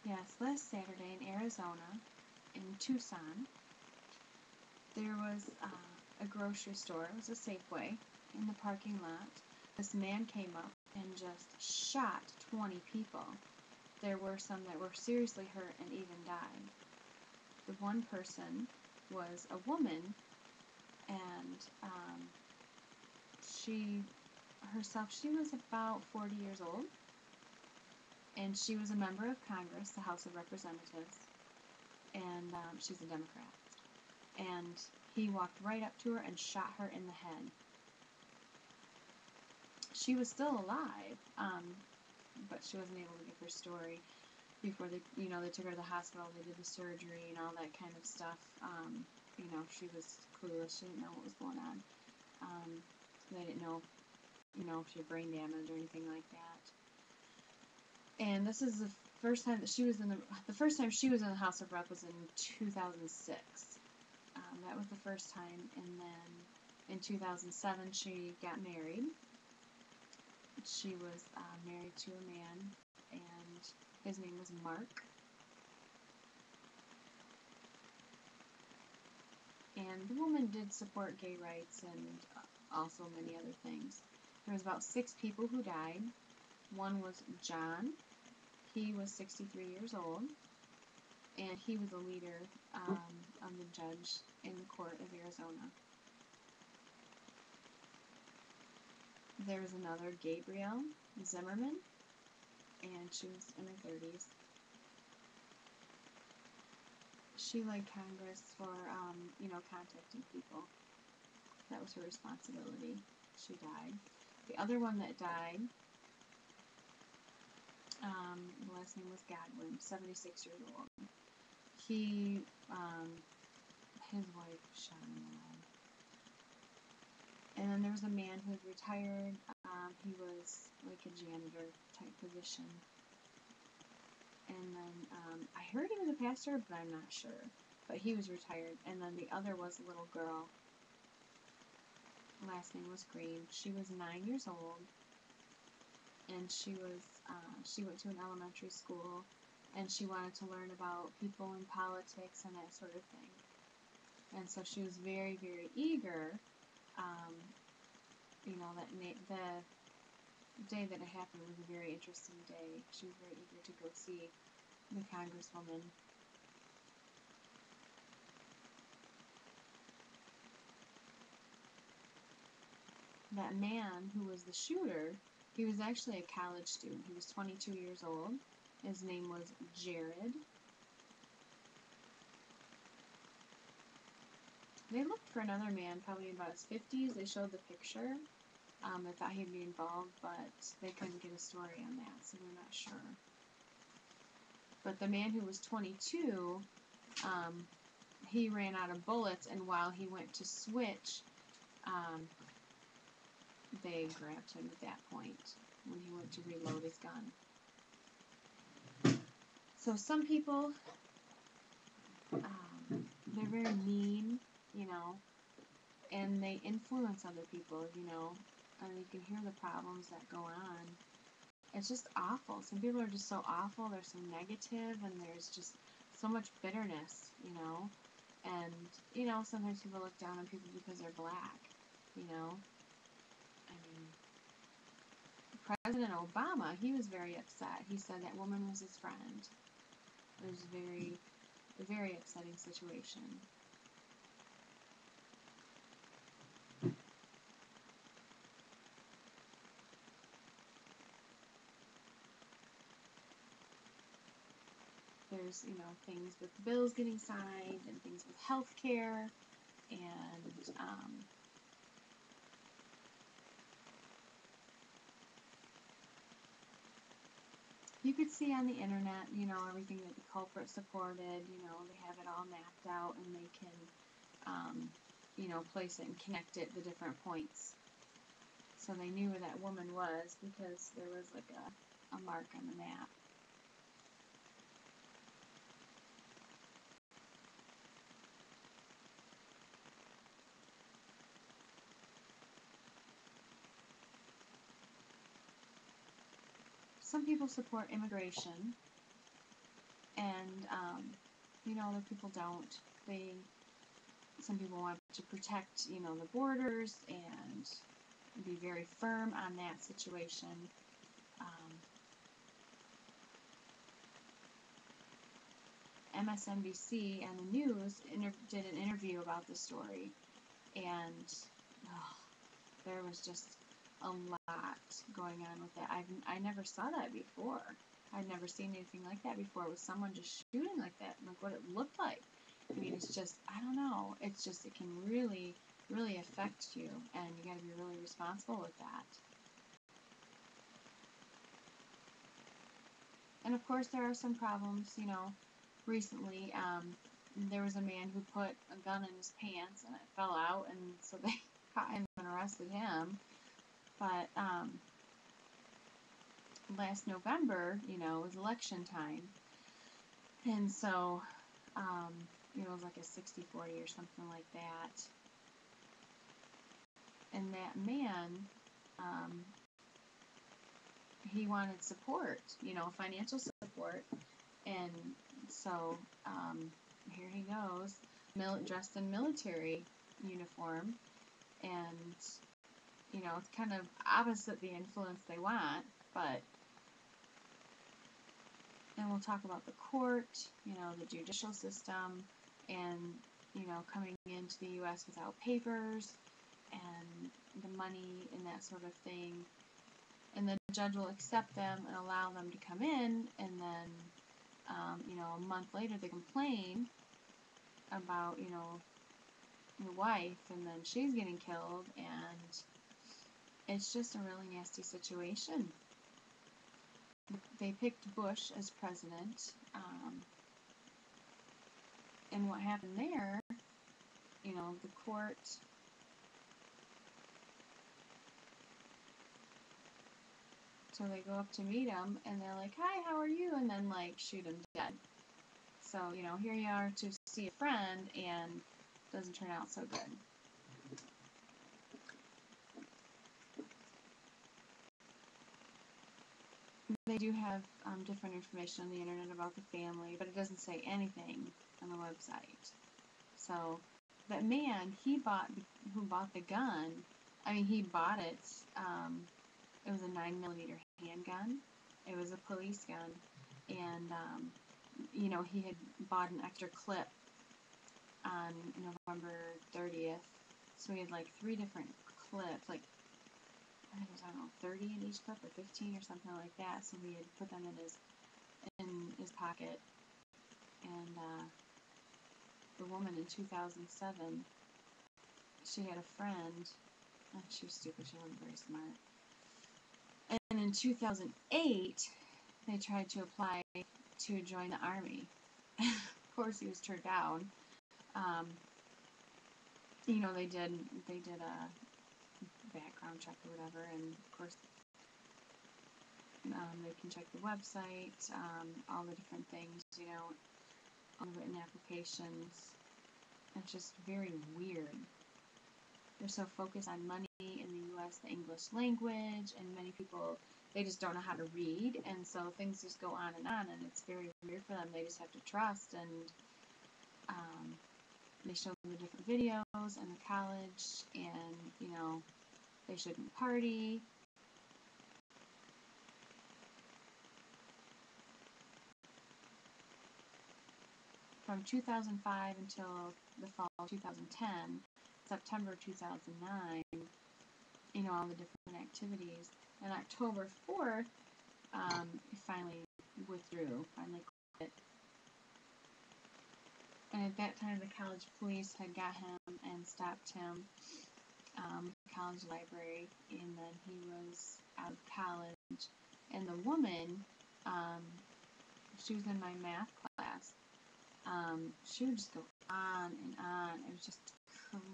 Yes, last Saturday in Arizona, in Tucson, there was a grocery store. It was a Safeway in the parking lot. This man came up and just shot 20 people. There were some that were seriously hurt and even died. The one person was a woman, and she was about 40 years old, and she was a member of Congress, the House of Representatives, and she's a Democrat. And he walked right up to her and shot her in the head. She was still alive, but she wasn't able to give her story before they took her to the hospital. They did the surgery and all that kind of stuff. She was clueless. She didn't know what was going on. They didn't know, if she had brain damage or anything like that. And this is the first time that she was in the House of Rep was in 2006. That was the first time, and then in 2007 she got married. She was married to a man, and his name was Mark. And the woman did support gay rights and also many other things. There was about 6 people who died. One was John. He was 63 years old, and he was a leader of the judge in the court of Arizona. There was another, Gabrielle Zimmerman, and she was in her 30s. She led Congress for, contacting people. That was her responsibility. She died. The other one that died, the last name was Godwin, 76 years old. He, his wife shot him alive. And then there was a man who was retired. He was like a janitor type position. And then I heard he was a pastor, but I'm not sure. But he was retired. And then the other was a little girl. Last name was Green. She was 9 years old, and she went to an elementary school, and she wanted to learn about people in politics and that sort of thing. And so she was very, very eager. The day that it happened was a very interesting day. She was very eager to go see the congresswoman. That man who was the shooter, he was actually a college student. He was 22 years old. His name was Jared. They looked for another man, probably about his 50s. They showed the picture. They thought he'd be involved, but they couldn't get a story on that, so we're not sure. But the man who was 22, he ran out of bullets, and while he went to switch, they grabbed him at that point when he went to reload his gun. So some people, they're very mean, and they influence other people, and you can hear the problems that go on. It's just awful. Some people are just so awful, they're so negative, and there's just so much bitterness, and, sometimes people look down on people because they're black, President Obama, he was very upset. He said that woman was his friend. It was a very upsetting situation. There's, things with bills getting signed and things with health care, and you could see on the internet, everything that the culprit supported, they have it all mapped out, and they can, place it and connect it to different points. So they knew where that woman was because there was like a mark on the map. Some people support immigration. you know, other people don't. Some people want to protect, you know, the borders and be very firm on that situation. MSNBC and the news did an interview about the story, and there was just a lot going on with that. I never saw that before. I'd never seen anything like that before. It was someone just shooting like that, like what it looked like. I mean, it's just, I don't know. It's just, it can really, really affect you, and you got to be really responsible with that. And of course, there are some problems, you know. Recently, there was a man who put a gun in his pants and it fell out, and so they caught him and arrested him. But last November, you know, it was election time, and so you know, it was like a 60-40 or something like that. And that man, he wanted support, you know, financial support, and so here he goes, dressed in military uniform, and you know, it's kind of opposite the influence they want, but. And we'll talk about the court, you know, the judicial system, and, you know, coming into the U.S. without papers, and the money and that sort of thing. And the judge will accept them and allow them to come in, and then, you know, a month later they complain about, you know, your wife, and then she's getting killed, and it's just a really nasty situation. They picked Bush as president, and what happened there, you know, the court, so they go up to meet him, and they're like, hi, how are you, and then, like, shoot him dead. So, you know, here you are to see a friend, and it doesn't turn out so good. They do have different information on the internet about the family, but it doesn't say anything on the website. So that man, who bought the gun, I mean, he bought it. It was a 9mm handgun. It was a police gun, and you know, he had bought an extra clip on November 30th. So he had like 3 different clips, like. I think it was, I don't know, 30 in each clip or 15 or something like that. So he had put them in his pocket. And the woman in 2007, she had a friend. Oh, she was stupid. She wasn't very smart. And in 2008, they tried to apply to join the army. Of course, he was turned down. You know, they did a background check or whatever, and of course they can check the website, all the different things, you know, all the written applications. It's just very weird. They're so focused on money in the U.S., the English language, and many people, they just don't know how to read, and so things just go on, and it's very weird for them. They just have to trust, and they show them the different videos in the college, and, you know, they shouldn't party. From 2005 until the fall of 2010, September 2009, you know, all the different activities. And October 4th, he finally withdrew, finally quit. And at that time, the college police had got him and stopped him at the college library, and then he was out of college. And the woman, she was in my math class. She would just go on and on. It was just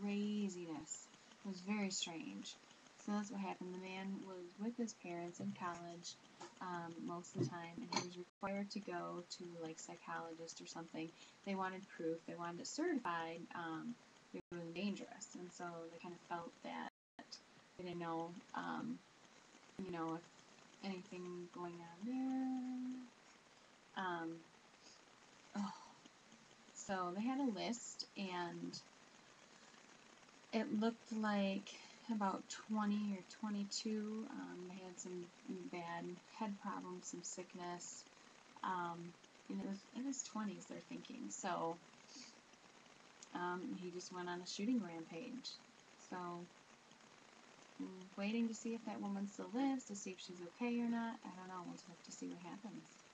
craziness. It was very strange. So that's what happened. The man was with his parents in college most of the time, and he was required to go to, like, psychologist or something. They wanted proof. They wanted it certified. It was dangerous, and so they kind of felt that they didn't know, you know, if anything going on there. So they had a list, and it looked like about 20 or 22. They had some bad head problems, some sickness, and it was 20s. They're thinking. So he just went on a shooting rampage. So I'm waiting to see if that woman still lives, to see if she's okay or not. I don't know. We'll just have to see what happens.